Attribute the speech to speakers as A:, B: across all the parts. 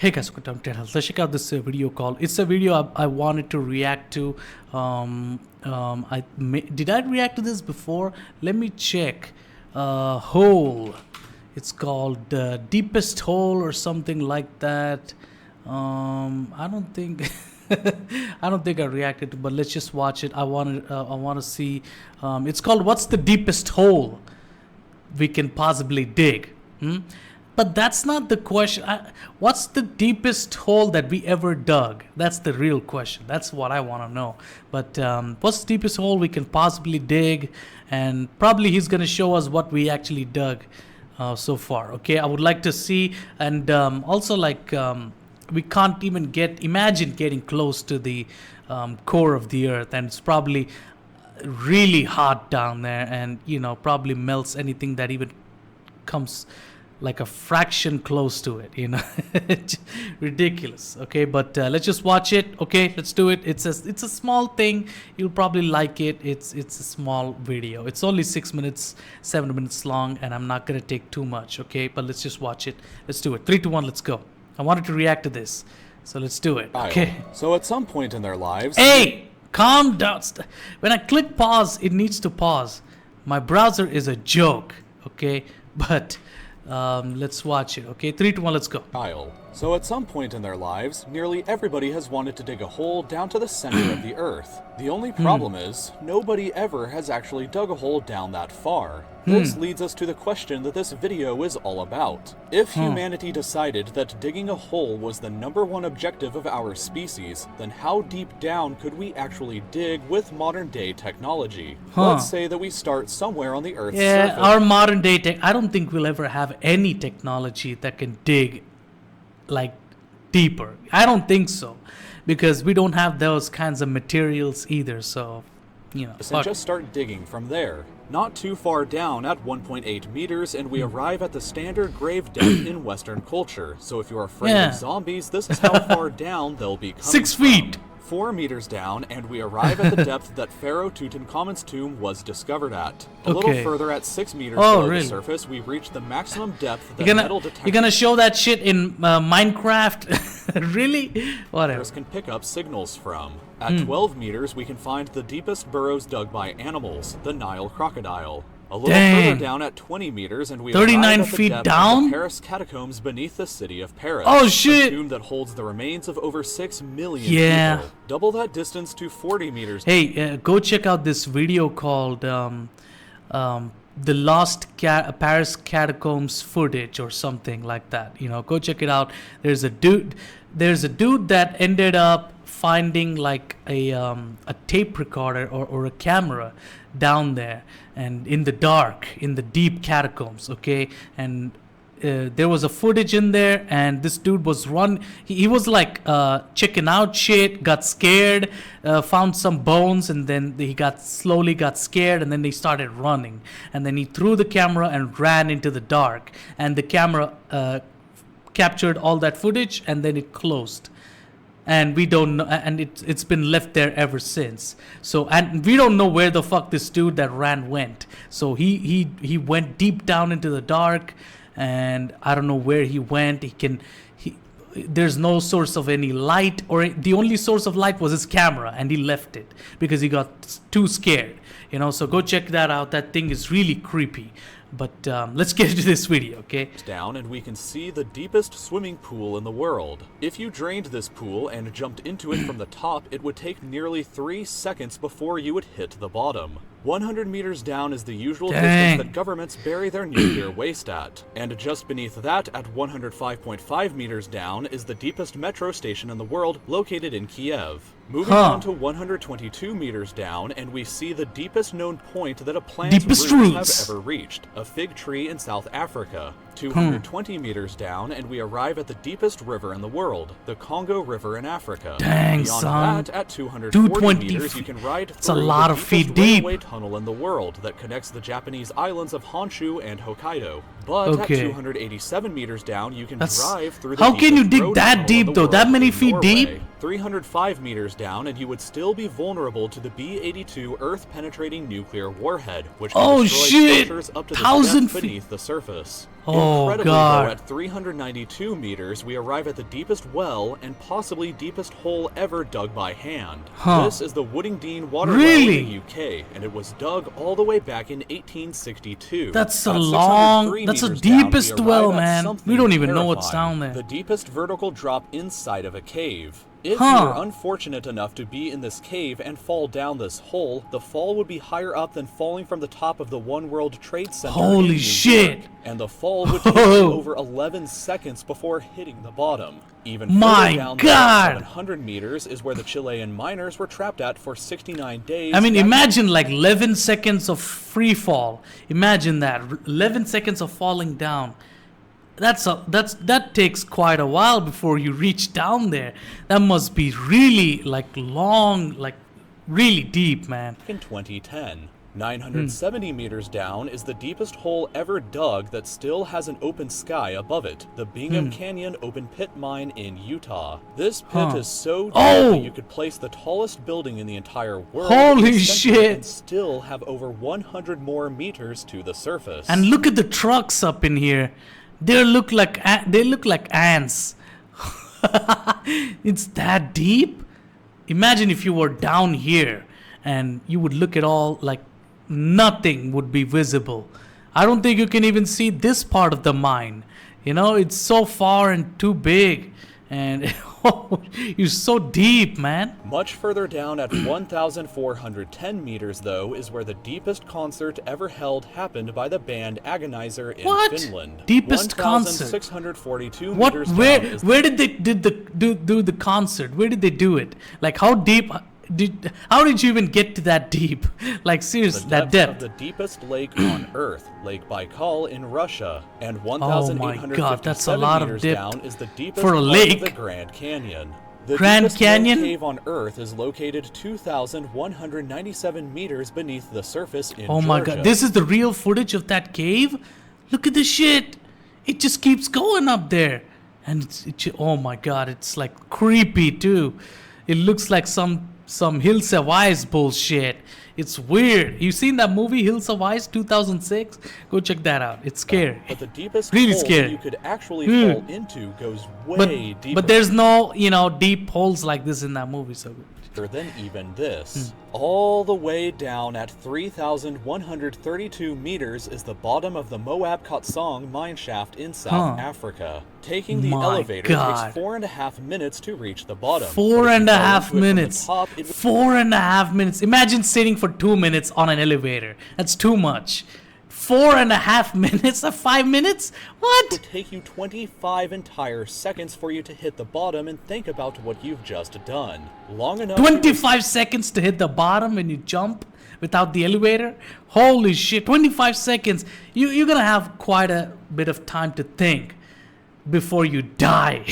A: Hey guys, welcome to Health. Let's check out this video call. It's a video I wanted to react to. Did I react to this before? Let me check. Hole. It's called Deepest Hole or something like that. I don't think I don't think I reacted to, but let's just watch it. I want to see. It's called What's the Deepest Hole We Can Possibly Dig? But that's not the question. What's the deepest hole that we ever dug? That's the real question. That's what I want to know. But what's the deepest hole we can possibly dig? And probably he's going to show us what we actually dug so far. Okay, I would like to see. And also, like, we can't even imagine getting close to the core of the earth. And it's probably really hot down there. And, you know, probably melts anything that even comes like a fraction close to it, you know. Ridiculous. Okay, but let's just watch it. Okay, let's do it. It's a small thing. You'll probably like it. It's a small video. It's only 6 minutes, 7 minutes long, and I'm not gonna take too much. Okay, but let's just watch it. Let's do it. 3, 2, 1. Let's go. I wanted to react to this, so let's do it. Okay.
B: So at some point in their lives,
A: hey, calm down. When I click pause, it needs to pause. My browser is a joke. Okay, but let's watch it. Okay, 3, 2, 1, let's go.
B: So at some point in their lives, nearly everybody has wanted to dig a hole down to the center of the earth. The only problem is, nobody ever has actually dug a hole down that far. This leads us to the question that this video is all about. If humanity decided that digging a hole was the #1 objective of our species, then how deep down could we actually dig with modern day technology? Let's say that we start somewhere on the Earth's surface.
A: Our modern day tech, I don't think we'll ever have any technology that can dig like deeper. I don't think so, because we don't have those kinds of materials either. So, you know,
B: and just start digging from there. Not too far down at 1.8 meters, and we arrive at the standard grave depth in Western culture. So if you're afraid of zombies, this is how far down they'll be coming
A: 6 feet.
B: 4 meters down, and we arrive at the depth that Pharaoh Tutankhamun's tomb was discovered at. A little further, at 6 meters below the surface, we reach the maximum depth that metal detectors...
A: You're gonna show that shit in Minecraft? Really? Whatever.
B: ...can pick up signals from. At 12 meters, we can find the deepest burrows dug by animals, the Nile crocodile. A little further down at 20 meters, and we
A: 39
B: arrive at the
A: feet
B: depth
A: down?
B: of the Paris catacombs beneath the city of Paris.
A: Oh shit!
B: A tomb that holds the remains of over 6 million people. Double that distance to 40 meters.
A: Hey, go check out this video called The Lost Paris Catacombs Footage or something like that. You know, go check it out. There's a dude that ended up finding like a tape recorder or a camera down there and in the dark, in the deep catacombs. Okay, and there was a footage in there, and this dude was he was like checking out shit, got scared, found some bones, and then he slowly got scared, and then they started running, and then he threw the camera and ran into the dark, and the camera captured all that footage, and then it closed. And we don't know, and it's been left there ever since. So, and we don't know where the fuck this dude that ran went. So he went deep down into the dark, and I don't know where he went. There's no source of any light, or the only source of light was his camera, and he left it because he got too scared. You know, so go check that out. That thing is really creepy. But let's get into this video, okay?
B: Down, and we can see the deepest swimming pool in the world. If you drained this pool and jumped into it from the top, it would take nearly 3 seconds before you would hit the bottom. 100 meters down is the usual distance that governments bury their nuclear waste at. And just beneath that, at 105.5 meters down, is the deepest metro station in the world, located in Kiev. Moving on to 122 meters down, and we see the deepest known point that a plant's roots have ever reached, a fig tree in South Africa. 220 meters down, and we arrive at the deepest river in the world, the Congo River in Africa.
A: Dang,
B: Beyond
A: son.
B: that, at 240 meters, you can ride through the deepest railway tunnel in the world that connects the Japanese islands of Honshu and Hokkaido. But at 287 meters down, you can drive through the
A: How can you dig that deep, though? That many feet deep?
B: 305 meters down, and you would still be vulnerable to the B-82 Earth-penetrating nuclear warhead, which can
A: Oh
B: destroy
A: shit!
B: structures up to the
A: 1,000
B: depth
A: feet.
B: beneath the surface.
A: Oh,
B: Incredibly,
A: God.
B: though, at 392 meters, we arrive at the deepest well and possibly deepest hole ever dug by hand.
A: Huh.
B: This is the Woodingdean water
A: Really?
B: well in the UK, and it was dug all the way back in 1862.
A: That's a
B: At
A: long.
B: 603
A: That's the
B: meters down, we
A: deepest
B: arrive
A: well,
B: at
A: man. We
B: something
A: don't even know what's
B: terrifying.
A: down there.
B: The deepest vertical drop inside of a cave. If
A: Huh.
B: you were unfortunate enough to be in this cave and fall down this hole, the fall would be higher up than falling from the top of the One World Trade Center in
A: Holy
B: New
A: shit.
B: York, and the fall would take you
A: Whoa.
B: over 11 seconds before hitting the bottom. Even
A: My
B: further down
A: God.
B: 700 meters is where the Chilean miners were trapped at for 69 days.
A: I mean,
B: back in
A: imagine like 11 seconds of free fall. Imagine that. 11 seconds of falling down. That takes quite a while before you reach down there. That must be really like long, like really deep, man.
B: in 2010. 970 meters down is the deepest hole ever dug that still has an open sky above it, the Bingham Canyon open pit mine in Utah. This pit is so deep that you could place the tallest building in the entire world
A: Holy
B: in the center
A: shit.
B: and still have over 100 more meters to the surface.
A: And look at the trucks up in here. They look like ants. It's that deep. Imagine if you were down here and you would look at all, like nothing would be visible. I don't think you can even see this part of the mine. You know, it's so far and too big. And you're so deep, man.
B: Much further down at 1,410 meters, though, is where the deepest concert ever held happened by the band Agonizer in
A: What?
B: Finland.
A: Deepest concert?
B: 1,642
A: What?
B: meters down is
A: Where did they do the concert? Where did they do it? Like how deep? How did you even get to that deep? Like seriously, that
B: of
A: depth.
B: the deepest lake on Earth, Lake Baikal in Russia, and
A: Oh my God, that's a
B: 1,857
A: lot of
B: meters
A: depth
B: down is the deepest
A: for a
B: part
A: lake.
B: of the Grand Canyon. The
A: Grand
B: deepest known
A: Canyon?
B: cave on Earth is located 2,197 meters beneath the surface in
A: Oh my
B: Georgia.
A: God, this is the real footage of that cave. Look at this shit. It just keeps going up there, and oh my God, it's like creepy too. It looks like some Hills of Ice bullshit. It's weird. You seen that movie Hills of Ice 2006? Go check that out. It's scary.
B: But the deepest
A: Really
B: hole
A: scary.
B: you could actually fall into goes way deeper.
A: But there's no, deep holes like this in that movie. So
B: than even this. All the way down at 3,132 meters is the bottom of the Moab Katsong mine shaft in South Africa. Taking the
A: My
B: elevator
A: God.
B: takes 4.5 minutes to reach the bottom.
A: Four
B: But if
A: and
B: you
A: a
B: fall
A: half
B: into it from the
A: minutes.
B: top, it would
A: 4.5 minutes. Imagine sitting for 2 minutes on an elevator. That's too much. 4.5 minutes? 5 minutes? What?
B: take you 25 entire seconds for you to hit the bottom and think about what you've just done. Long enough to
A: 25 seconds to hit the bottom when you jump without the elevator? Holy shit, 25 seconds. You're gonna have quite a bit of time to think before you die.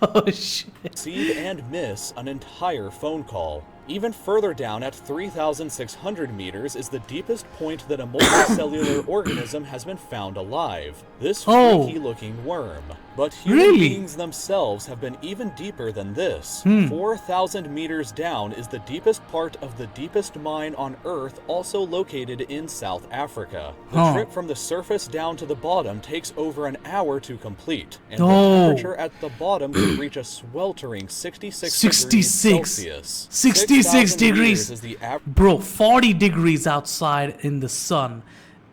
A: Oh shit.
B: receive and miss an entire phone call. Even further down at 3,600 meters is the deepest point that a multicellular organism has been found alive. This
A: Oh.
B: freaky-looking worm. But human
A: Really?
B: beings themselves have been even deeper than this.
A: Hmm.
B: 4,000 meters down is the deepest part of the deepest mine on Earth, also located in South Africa. The
A: Huh.
B: trip from the surface down to the bottom takes over an hour to complete, and
A: Oh.
B: the temperature at the bottom can reach a sweltering 66 degrees
A: 66.
B: Celsius.
A: 66
B: 6,000 meters
A: degrees.
B: is the average.
A: Bro, 40 degrees outside in the sun.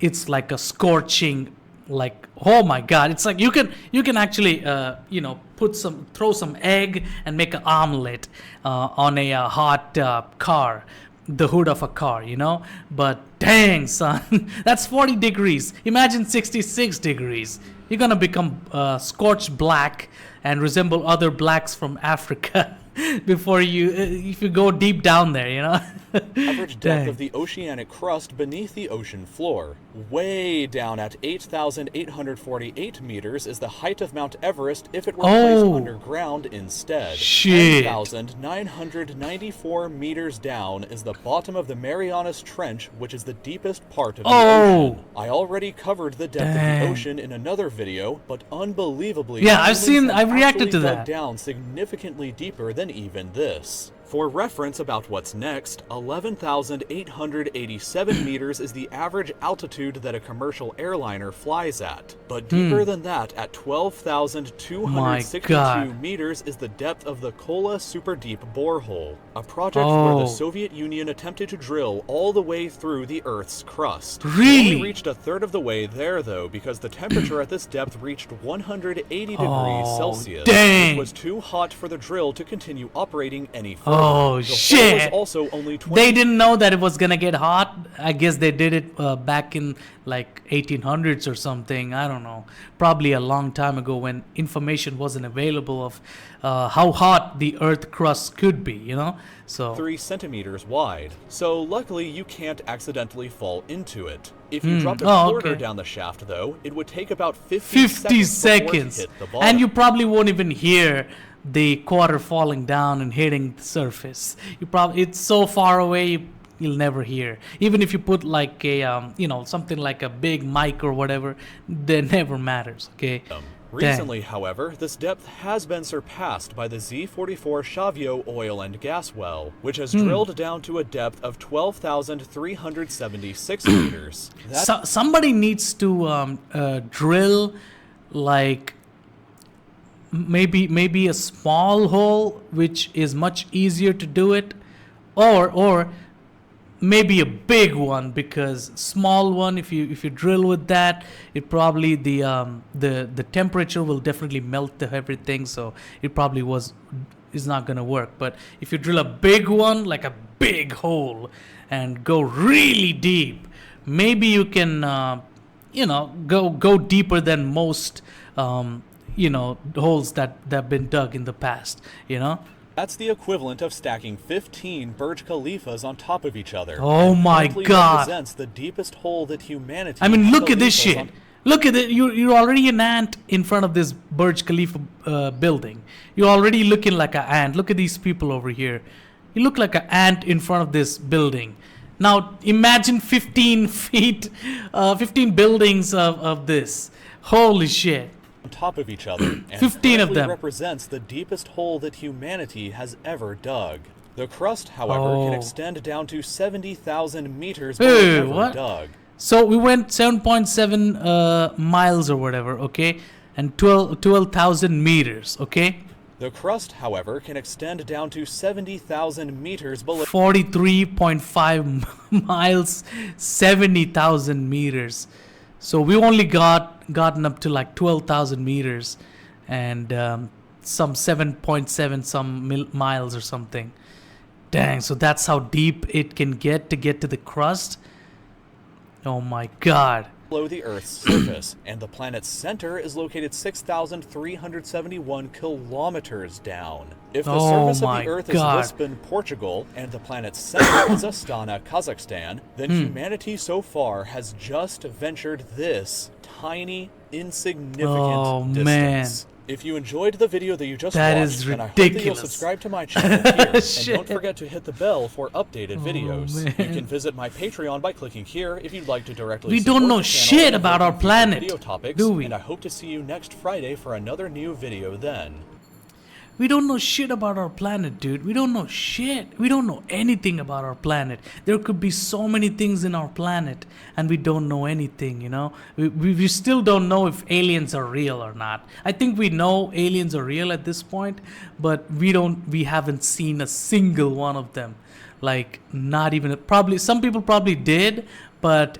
A: It's like a scorching, like, oh my God. It's like you can actually, throw some egg and make an omelet on a hot car, the hood of a car, But dang, son, that's 40 degrees. Imagine 66 degrees. You're gonna become scorched black and resemble other blacks from Africa before if you go deep down there,
B: Average depth
A: Dang.
B: of the oceanic crust beneath the ocean floor. Way down at 8,848 meters is the height of Mount Everest if it were placed
A: Oh.
B: underground instead.
A: Shit.
B: 10,994 meters down is the bottom of the Marianas Trench, which is the deepest part of the
A: Oh.
B: ocean. I already covered the depth of
A: Dang.
B: the ocean in another video, but unbelievably,
A: Yeah, I've
B: humans have
A: reacted
B: actually
A: to
B: dug
A: that.
B: down significantly deeper than than even this. For reference about what's next, 11,887 meters is the average altitude that a commercial airliner flies at. But deeper than that, at 12,262 meters, is the depth of the Kola Super Deep Borehole, a project where the Soviet Union attempted to drill all the way through the Earth's crust.
A: Really?
B: They only reached a third of the way there, though, because the temperature at this depth reached 180 degrees Celsius.
A: Dang.
B: It was too hot for the drill to continue operating any further.
A: Oh,
B: the
A: shit.
B: hole was also only 20
A: They didn't know that it was gonna get hot. I guess they did it back in like 1800s or something. I don't know. Probably a long time ago when information wasn't available of how hot the Earth crust could be, you know? So
B: 3 centimeters wide. So luckily you can't accidentally fall into it. If you dropped a quarter down the shaft, though, it would take about 50 seconds before it hit the bottom.
A: And you probably won't even hear the quarter falling down and hitting the surface. It's so far away you'll never hear. Even if you put like a something like a big mic or whatever, that never matters. Okay.
B: Recently, however, this depth has been surpassed by the Z44 Shavio oil and gas well, which has drilled down to a depth of 12,376 meters.
A: Somebody needs to drill like maybe a small hole, which is much easier to do it, or maybe a big one, because small one, if you drill with that, it probably the temperature will definitely melt everything, so it probably is not gonna work. But if you drill a big one, like a big hole, and go really deep, maybe you can go deeper than most holes that have been dug in the past,
B: That's the equivalent of stacking 15 Burj Khalifas on top of each other.
A: Oh my God!
B: Represents the deepest hole that humanity.
A: I mean, look at this shit. Look at it. You're already an ant in front of this Burj Khalifa building. You're already looking like an ant. Look at these people over here. You look like an ant in front of this building. Now imagine 15 feet, 15 buildings of this. Holy shit!
B: On top of each other, and
A: 15 of them
B: represents the deepest hole that humanity has ever dug. The crust, however, can extend down to 70,000 meters below ever dug.
A: So we went 7.7 miles or whatever, okay, and 12,000 meters, okay.
B: The crust, however, can extend down to 70,000 meters below.
A: 43.5 miles, 70,000 meters. So we only gotten up to like 12,000 meters and some 7.7 some miles or something. Dang, so that's how deep it can get to the crust. Oh my God.
B: Below the Earth's surface, and the planet's center is located 6,371 kilometers down. If the surface of the Earth is Lisbon, Portugal, and the planet's center is Astana, Kazakhstan, then humanity so far has just ventured this tiny, insignificant distance. Man. If you enjoyed the video that you just watched, then I hope that you'll subscribe to my channel here, and don't forget to hit the bell for updated videos.
A: Man.
B: You can visit my Patreon by clicking here if you'd like to directly
A: We
B: support
A: don't know
B: the channel
A: shit
B: and
A: about our planet,
B: video topics,
A: do we?
B: And I hope to see you next Friday for another new video then.
A: We don't know shit about our planet, dude. We don't know shit. We don't know anything about our planet. There could be so many things in our planet, and we don't know anything, We still don't know if aliens are real or not. I think we know aliens are real at this point, but we haven't seen a single one of them. Like, not even, some people probably did, but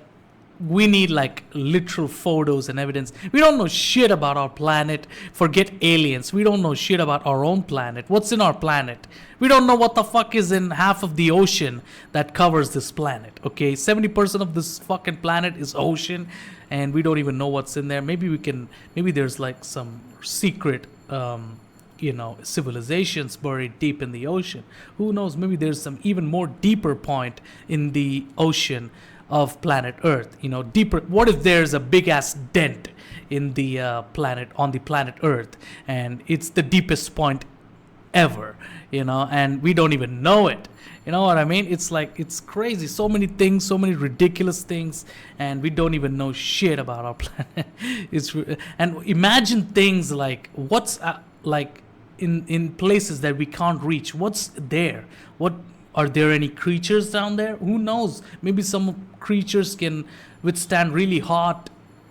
A: we need like literal photos and evidence. We don't know shit about our planet. Forget aliens. We don't know shit about our own planet. What's in our planet? We don't know what the fuck is in half of the ocean that covers this planet. Okay, 70% of this fucking planet is ocean, and we don't even know what's in there. Maybe there's like some secret civilizations buried deep in the ocean. Who knows? Maybe there's some even more deeper point in the ocean of planet Earth, deeper. What if there's a big ass dent in the on the planet Earth, and it's the deepest point ever, and we don't even know it. You know what I mean? It's like, it's crazy. So many things, so many ridiculous things, and we don't even know shit about our planet. And imagine things like, what's like in places that we can't reach. What's there? What are there any creatures down there? Who knows? Maybe some creatures can withstand really hot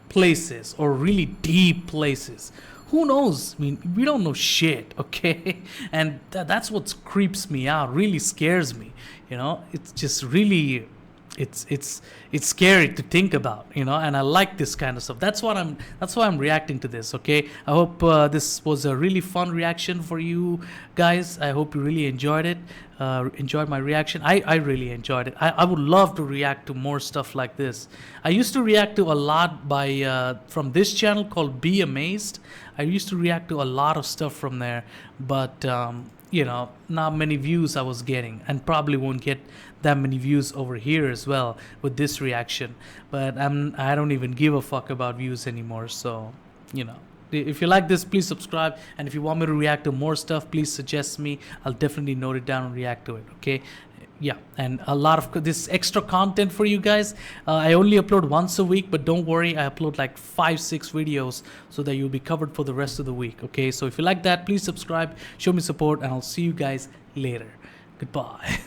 A: places or really deep places. Who knows? I mean, we don't know shit, okay? And that's what creeps me out, really scares me. You know, it's just really, it's scary to think about, you know. And I like this kind of stuff. That's why I'm reacting to this, okay? I hope this was a really fun reaction for you guys. I hope you really enjoyed it. Enjoyed my reaction. I really enjoyed it. I would love to react to more stuff like this. I used to react to a lot by from this channel called Be Amazed. I used to react to a lot of stuff from there, but you know, not many views I was getting, and probably won't get that many views over here as well with this reaction. But I don't even give a fuck about views anymore. So, you know, if you like this, please subscribe, and if you want me to react to more stuff, please suggest me. I'll definitely note it down and react to it, okay? Yeah, and a lot of this extra content for you guys. I only upload once a week, but don't worry, I upload like 5-6 videos so that you'll be covered for the rest of the week, okay? So if you like that, please subscribe, show me support, and I'll see you guys later. Goodbye.